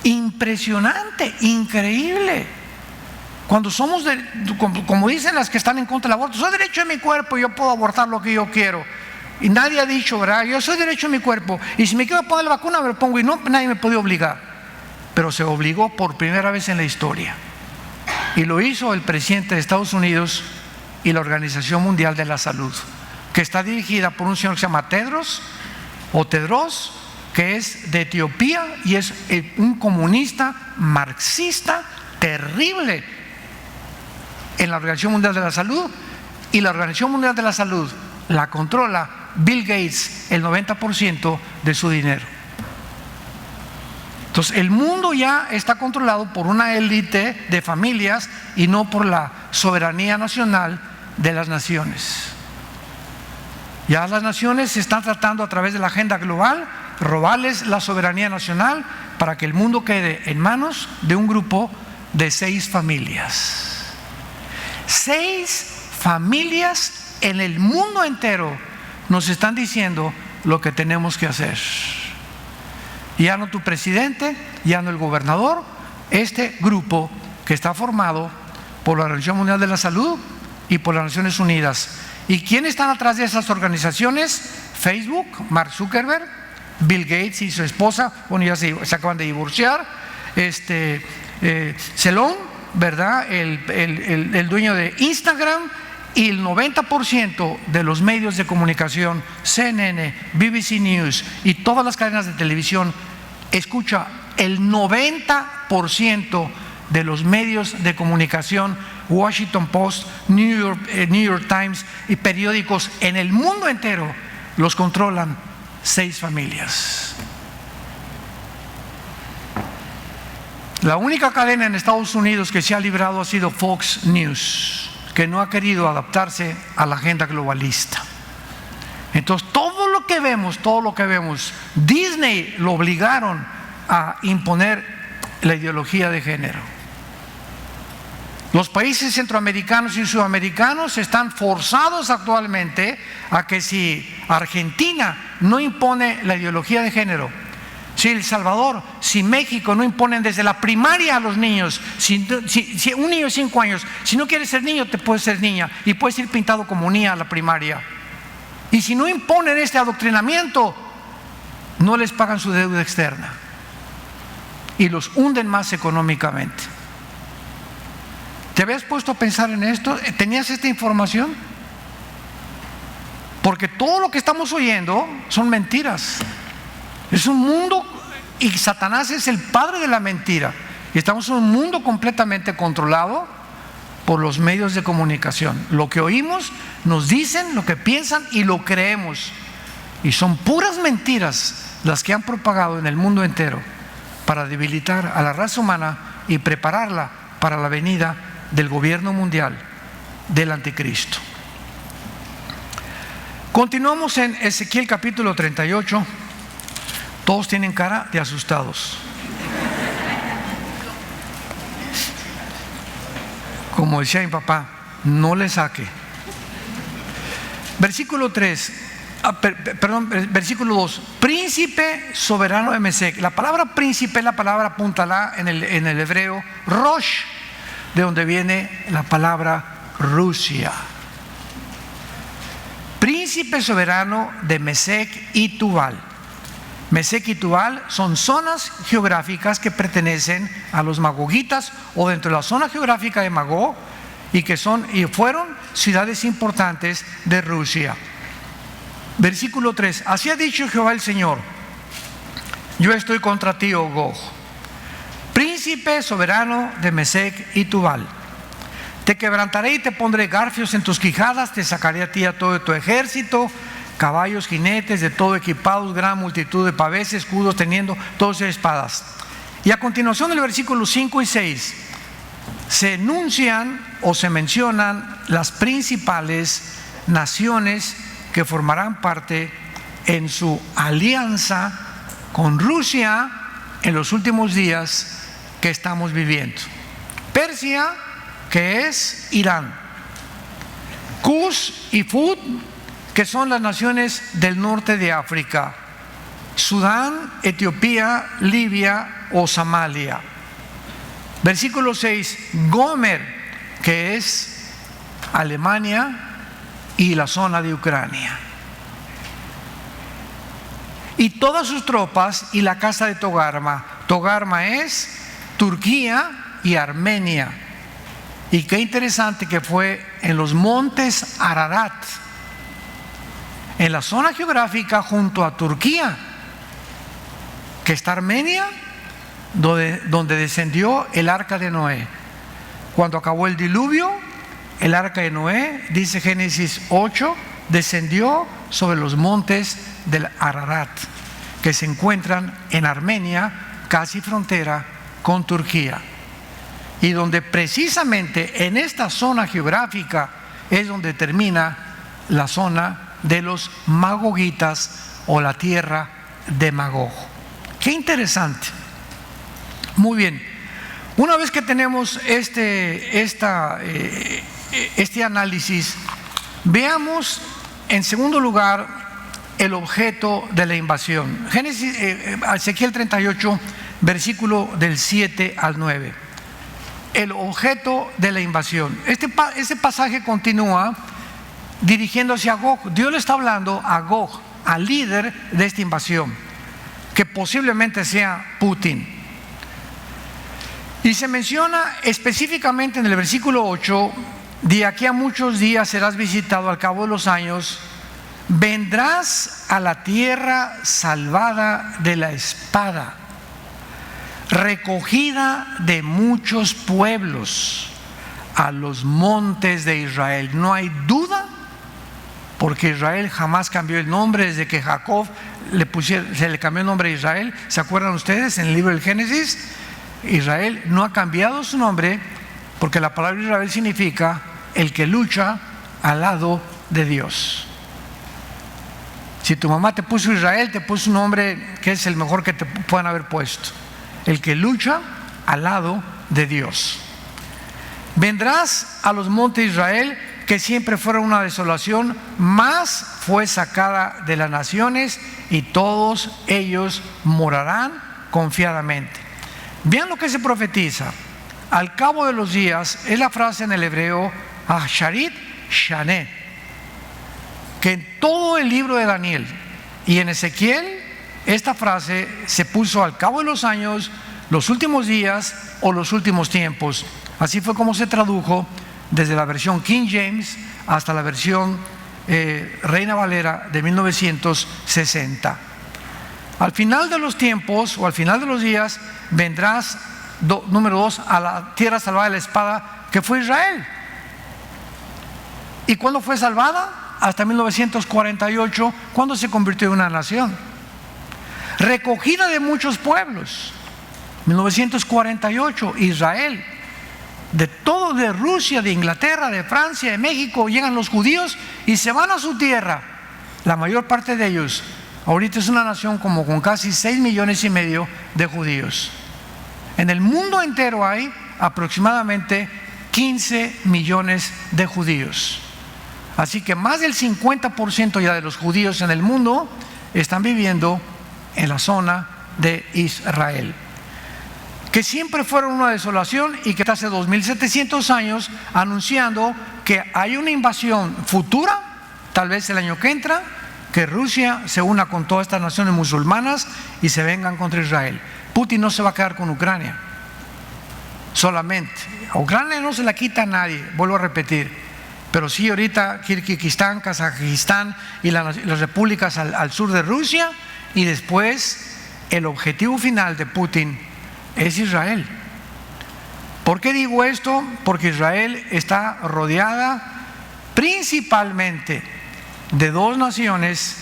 Impresionante, increíble. Cuando somos, como dicen las que están en contra del aborto, soy derecho de mi cuerpo, yo puedo abortar lo que yo quiero. Y nadie ha dicho, ¿verdad? Yo soy derecho de mi cuerpo, y si me quiero poner la vacuna me lo pongo, y no, nadie me puede obligar. Pero se obligó por primera vez en la historia, y lo hizo el presidente de Estados Unidos y la Organización Mundial de la Salud, que está dirigida por un señor que se llama Tedros, que es de Etiopía y es un comunista marxista terrible en la Organización Mundial de la Salud. Y la Organización Mundial de la Salud la controla Bill Gates, el 90% de su dinero. Entonces el mundo ya está controlado por una élite de familias y no por la soberanía nacional de las naciones. Ya las naciones se están tratando a través de la agenda global robarles la soberanía nacional para que el mundo quede en manos de un grupo de 6 familias. 6 familias en el mundo entero nos están diciendo lo que tenemos que hacer. Ya no tu presidente, ya no el gobernador, este grupo que está formado por la Organización Mundial de la Salud y por las Naciones Unidas. ¿Y quiénes están atrás de esas organizaciones? Facebook, Mark Zuckerberg, Bill Gates y su esposa, bueno, ya se acaban de divorciar, Selon, ¿verdad? El dueño de Instagram, y el 90% de los medios de comunicación, CNN, BBC News y todas las cadenas de televisión, escucha, el 90% de los medios de comunicación, Washington Post, New York Times y periódicos en el mundo entero, los controlan 6 familias. La única cadena en Estados Unidos que se ha librado ha sido Fox News, que no ha querido adaptarse a la agenda globalista. Entonces todo lo que vemos, Disney lo obligaron a imponer la ideología de género. Los países centroamericanos y sudamericanos están forzados actualmente a que si Argentina no impone la ideología de género, si El Salvador, si México no imponen desde la primaria a los niños, si un niño de 5 años, si no quieres ser niño, te puedes ser niña y puedes ir pintado como niña a la primaria. Y si no imponen este adoctrinamiento, no les pagan su deuda externa y los hunden más económicamente. ¿Te habías puesto a pensar en esto? ¿Tenías esta información? Porque todo lo que estamos oyendo son mentiras. Es un mundo, y Satanás es el padre de la mentira. Y estamos en un mundo completamente controlado por los medios de comunicación. Lo que oímos, nos dicen lo que piensan y lo creemos. Y son puras mentiras las que han propagado en el mundo entero para debilitar a la raza humana y prepararla para la venida del gobierno mundial del anticristo. Continuamos en Ezequiel capítulo 38. Todos tienen cara de asustados. Como decía mi papá, no le saque. Versículo 3, versículo 2. Príncipe soberano de Mesec. La palabra príncipe es la palabra puntalá en el hebreo Rosh, de donde viene la palabra Rusia. Príncipe soberano de Mesec y Tubal. Mesec y Tubal son zonas geográficas que pertenecen a los magogitas o dentro de la zona geográfica de Magog y fueron ciudades importantes de Rusia. Versículo 3. Así ha dicho Jehová el Señor: yo estoy contra ti, oh Gog, príncipe soberano de Mesec y Tubal. Te quebrantaré y te pondré garfios en tus quijadas, te sacaré a ti a todo tu ejército, caballos, jinetes, de todo equipados, gran multitud de pavés, escudos, teniendo todas espadas. Y a continuación del versículo 5 y 6 se enuncian o se mencionan las principales naciones que formarán parte en su alianza con Rusia en los últimos días que estamos viviendo. Persia, que es Irán; Cus y Fud, que son las naciones del norte de África; Sudán, Etiopía, Libia o Somalia. Versículo 6, Gomer, que es Alemania y la zona de Ucrania, y todas sus tropas, y la casa de Togarma. Togarma es Turquía y Armenia. Y qué interesante que fue en los montes Ararat, en la zona geográfica junto a Turquía, que está Armenia, donde descendió el arca de Noé. Cuando acabó el diluvio, el arca de Noé, dice Génesis 8, descendió sobre los montes del Ararat, que se encuentran en Armenia, casi frontera con Turquía, y donde precisamente en esta zona geográfica es donde termina la zona de los magogitas o la tierra de Magog. Qué interesante. Muy bien, una vez que tenemos este análisis, veamos en segundo lugar el objeto de la invasión. Ezequiel 38, versículo del 7 al 9. El objeto de la invasión. Este pasaje continúa dirigiéndose a Gog. Dios le está hablando a Gog, al líder de esta invasión, que posiblemente sea Putin. Y se menciona específicamente en el versículo 8: de aquí a muchos días serás visitado, al cabo de los años vendrás a la tierra salvada de la espada, recogida de muchos pueblos, a los montes de Israel. No hay duda, porque Israel jamás cambió el nombre desde que Jacob se le cambió el nombre a Israel. ¿Se acuerdan ustedes en el libro del Génesis? Israel no ha cambiado su nombre, porque la palabra Israel significa el que lucha al lado de Dios. Si tu mamá te puso Israel, te puso un nombre que es el mejor que te puedan haber puesto: el que lucha al lado de Dios. Vendrás a los montes de Israel, que siempre fueron una desolación, mas fue sacada de las naciones, y todos ellos morarán confiadamente. Vean lo que se profetiza: al cabo de los días, es la frase en el hebreo Asharit Shane, que en todo el libro de Daniel y en Ezequiel esta frase se puso al cabo de los años, los últimos días o los últimos tiempos. Así fue como se tradujo desde la versión King James hasta la versión Reina Valera de 1960. Al final de los tiempos o al final de los días vendrás número 2, a la tierra salvada de la espada, que fue Israel. ¿Y cuándo fue salvada? Hasta 1948, cuando se convirtió en una nación. Recogida de muchos pueblos. 1948, Israel. De Rusia, de Inglaterra, de Francia, de México, llegan los judíos y se van a su tierra. La mayor parte de ellos, ahorita es una nación como con casi 6,5 millones de judíos. En el mundo entero hay aproximadamente 15 millones de judíos. Así que más del 50% ya de los judíos en el mundo están viviendo en la zona de Israel, que siempre fueron una desolación y que hace 2700 años anunciando que hay una invasión futura, tal vez el año que entra, que Rusia se una con todas estas naciones musulmanas y se vengan contra Israel. Putin no se va a quedar con Ucrania solamente. A Ucrania no se la quita a nadie, vuelvo a repetir, pero sí ahorita Kirguistán, Kazajistán y las repúblicas al sur de Rusia, y después el objetivo final de Putin es Israel. ¿Por qué digo esto? Porque Israel está rodeada principalmente de dos naciones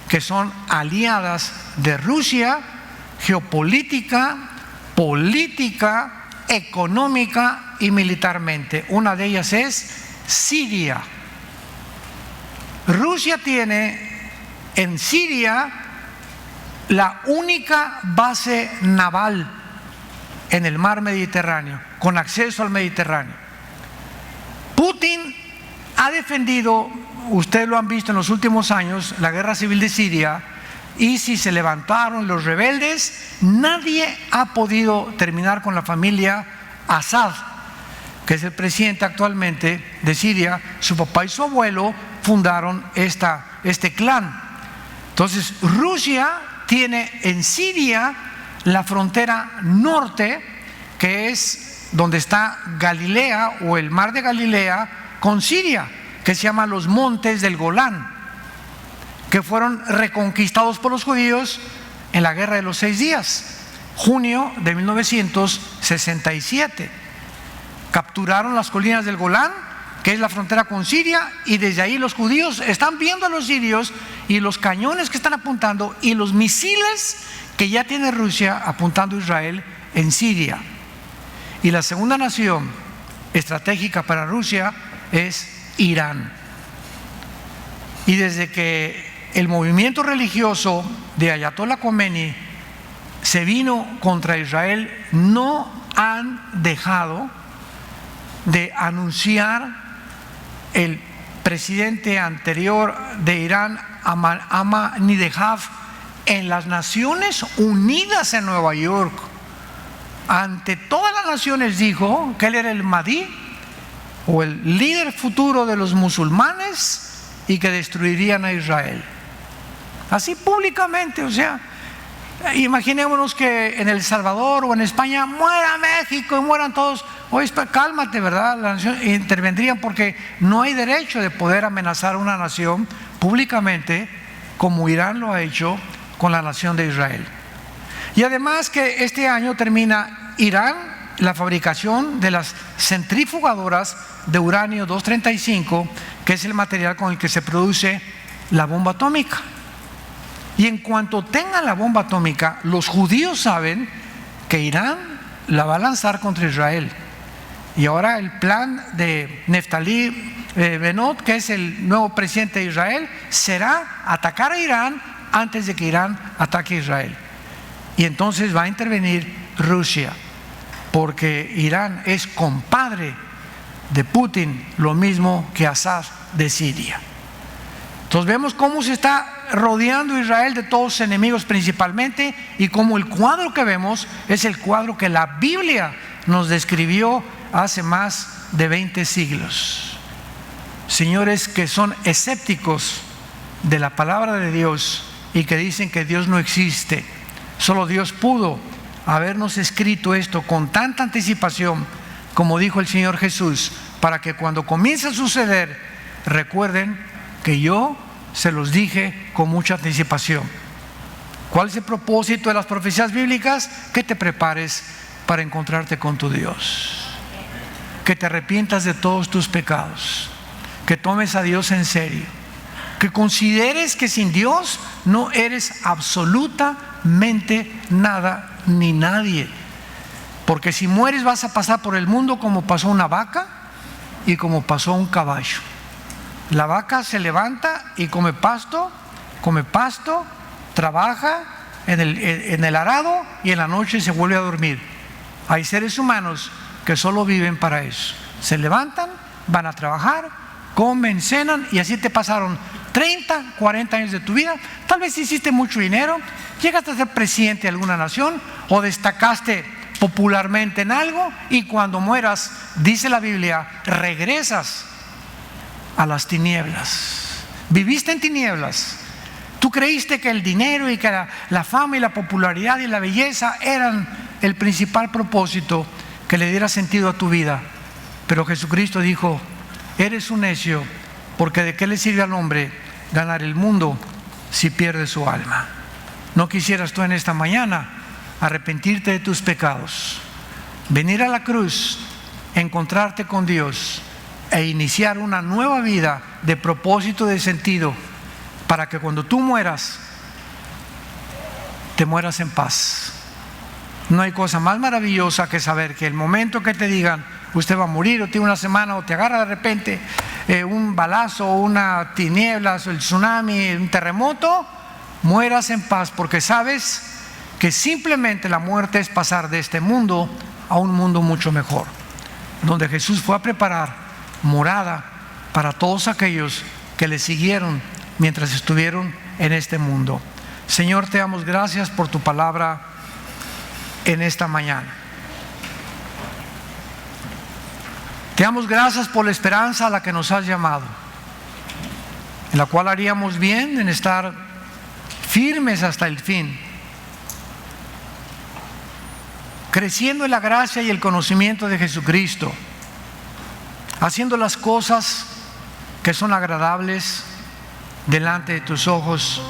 que son aliadas de Rusia, geopolítica, política, económica y militarmente. Una de ellas es Siria. Rusia tiene en Siria la única base naval en el mar Mediterráneo, con acceso al Mediterráneo. Putin ha defendido, ustedes lo han visto en los últimos años, la guerra civil de Siria, y si se levantaron los rebeldes, nadie ha podido terminar con la familia Assad, que es el presidente actualmente de Siria. Su papá y su abuelo fundaron este clan. Entonces, Rusia tiene en Siria la frontera norte, que es donde está Galilea o el mar de Galilea con Siria, que se llama los montes del Golán, que fueron reconquistados por los judíos en la guerra de los 6 días, junio de 1967. Capturaron las colinas del Golán, que es la frontera con Siria, y desde ahí los judíos están viendo a los sirios y los cañones que están apuntando y los misiles que ya tiene Rusia apuntando a Israel en Siria. Y la segunda nación estratégica para Rusia es Irán. Y desde que el movimiento religioso de Ayatollah Khomeini se vino contra Israel, no han dejado de anunciar el presidente anterior de Irán, Ahmadinejad, en las Naciones Unidas en Nueva York. Ante todas las naciones dijo que él era el Mahdi, o el líder futuro de los musulmanes, y que destruirían a Israel. Así públicamente. O sea, imaginémonos que en El Salvador o en España muera México y mueran todos. Oye, cálmate, ¿verdad? La nación intervendrían, porque no hay derecho de poder amenazar a una nación públicamente como Irán lo ha hecho con la nación de Israel. Y además que este año termina Irán la fabricación de las centrifugadoras de uranio 235, que es el material con el que se produce la bomba atómica. Y en cuanto tengan la bomba atómica, los judíos saben que Irán la va a lanzar contra Israel. Y ahora el plan de Naftali Bennett, que es el nuevo presidente de Israel, será atacar a Irán antes de que Irán ataque a Israel. Y entonces va a intervenir Rusia, porque Irán es compadre de Putin, lo mismo que Assad de Siria. Entonces vemos cómo se está rodeando Israel de todos sus enemigos principalmente, y cómo el cuadro que vemos es el cuadro que la Biblia nos describió hace más de 20 siglos. Señores que son escépticos de la palabra de Dios y que dicen que Dios no existe. Solo Dios pudo habernos escrito esto con tanta anticipación, como dijo el Señor Jesús, para que cuando comience a suceder, recuerden que yo se los dije con mucha anticipación. ¿Cuál es el propósito de las profecías bíblicas? Que te prepares para encontrarte con tu Dios. Que te arrepientas de todos tus pecados, que tomes a Dios en serio, que consideres que sin Dios no eres absolutamente nada ni nadie. Porque si mueres vas a pasar por el mundo como pasó una vaca y como pasó un caballo. La vaca se levanta y come pasto, trabaja en el arado y en la noche se vuelve a dormir. Hay seres humanos que solo viven para eso. Se levantan, van a trabajar, comen, cenan, y así te pasaron 30, 40 años de tu vida. Tal vez hiciste mucho dinero, llegaste a ser presidente de alguna nación o destacaste popularmente en algo, y cuando mueras, dice la Biblia, regresas a las tinieblas. Viviste en tinieblas. Tú creíste que el dinero y que la fama y la popularidad y la belleza eran el principal propósito que le diera sentido a tu vida. Pero Jesucristo dijo: eres un necio, porque ¿de qué le sirve al hombre ganar el mundo si pierde su alma? ¿No quisieras tú en esta mañana arrepentirte de tus pecados, venir a la cruz, encontrarte con Dios e iniciar una nueva vida de propósito, de sentido, para que cuando tú mueras, te mueras en paz? No hay cosa más maravillosa que saber que el momento que te digan usted va a morir, o tiene una semana, o te agarra de repente un balazo, una tinieblas, el tsunami, un terremoto, mueras en paz, porque sabes que simplemente la muerte es pasar de este mundo a un mundo mucho mejor, donde Jesús fue a preparar morada para todos aquellos que le siguieron mientras estuvieron en este mundo. Señor, te damos gracias por tu palabra en esta mañana. Te damos gracias por la esperanza a la que nos has llamado, en la cual haríamos bien en estar firmes hasta el fin, creciendo en la gracia y el conocimiento de Jesucristo, haciendo las cosas que son agradables delante de tus ojos,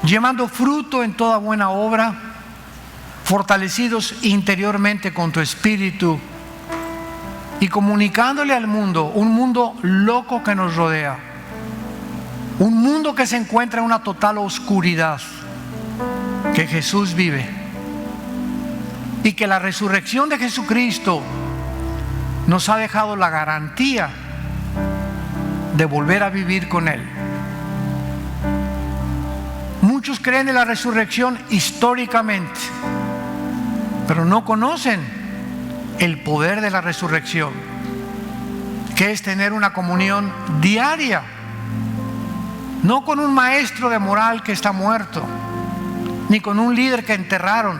llevando fruto en toda buena obra, fortalecidos interiormente con tu espíritu y comunicándole al mundo, un mundo loco que nos rodea, un mundo que se encuentra en una total oscuridad, que Jesús vive, y que la resurrección de Jesucristo nos ha dejado la garantía de volver a vivir con Él. Muchos creen en la resurrección históricamente, pero no conocen el poder de la resurrección, que es tener una comunión diaria, no con un maestro de moral que está muerto, ni con un líder que enterraron.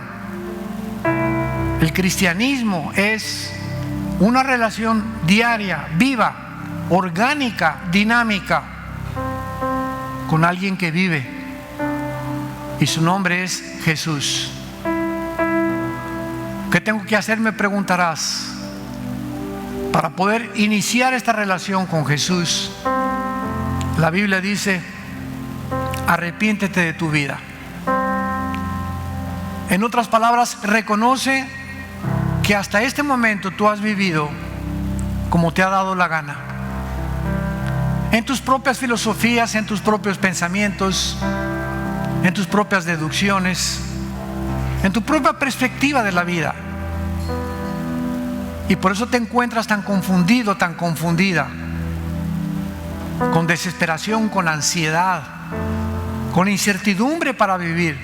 El cristianismo es una relación diaria, viva, orgánica, dinámica, con alguien que vive, y su nombre es Jesús. ¿Qué tengo que hacer?, me preguntarás, para poder iniciar esta relación con Jesús. La Biblia dice: arrepiéntete de tu vida. En otras palabras, reconoce que hasta este momento tú has vivido como te ha dado la gana, en tus propias filosofías, en tus propios pensamientos, en tus propias deducciones, en tu propia perspectiva de la vida. Y por eso te encuentras tan confundido, tan confundida, con desesperación, con ansiedad, con incertidumbre para vivir,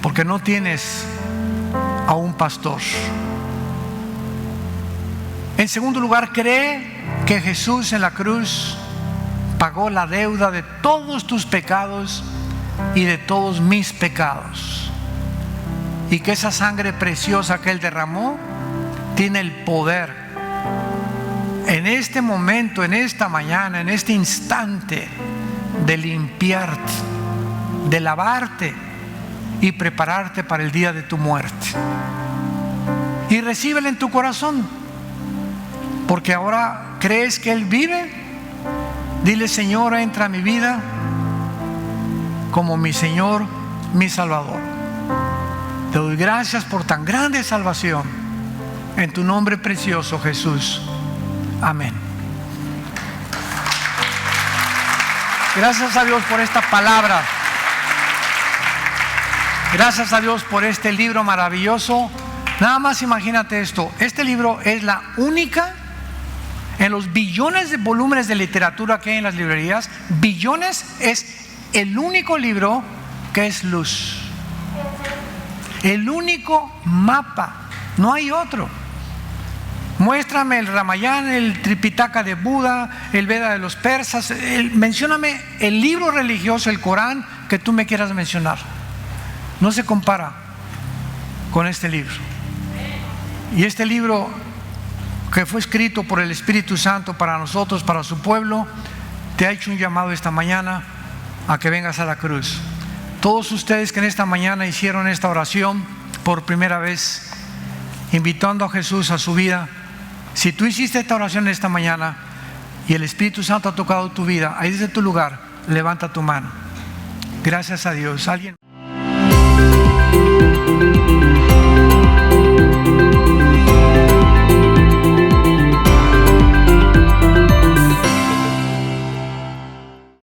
porque no tienes a un pastor. En segundo lugar, cree que Jesús en la cruz pagó la deuda de todos tus pecados y de todos mis pecados, y que esa sangre preciosa que Él derramó tiene el poder en este momento, en esta mañana, en este instante, de limpiarte, de lavarte y prepararte para el día de tu muerte. Y recíbelo en tu corazón, porque ahora crees que Él vive. Dile: Señor, entra a mi vida como mi Señor, mi Salvador. Te doy gracias por tan grande salvación. En tu nombre precioso, Jesús. Amén. Gracias a Dios por esta palabra. Gracias a Dios por este libro maravilloso. Nada más imagínate esto. Este libro es la única, en los billones de volúmenes de literatura que hay en las librerías, billones, es el único libro que es luz. El único mapa. No hay otro. Muéstrame el Ramayana, el Tripitaka de Buda, el Veda de los persas. Mencióname el libro religioso, el Corán, que tú me quieras mencionar. No se compara con este libro. Y este libro que fue escrito por el Espíritu Santo para nosotros, para su pueblo, te ha hecho un llamado esta mañana a que vengas a la cruz. Todos ustedes que en esta mañana hicieron esta oración por primera vez, invitando a Jesús a su vida, si tú hiciste esta oración esta mañana y el Espíritu Santo ha tocado tu vida, ahí desde tu lugar, levanta tu mano. Gracias a Dios. ¿Alguien?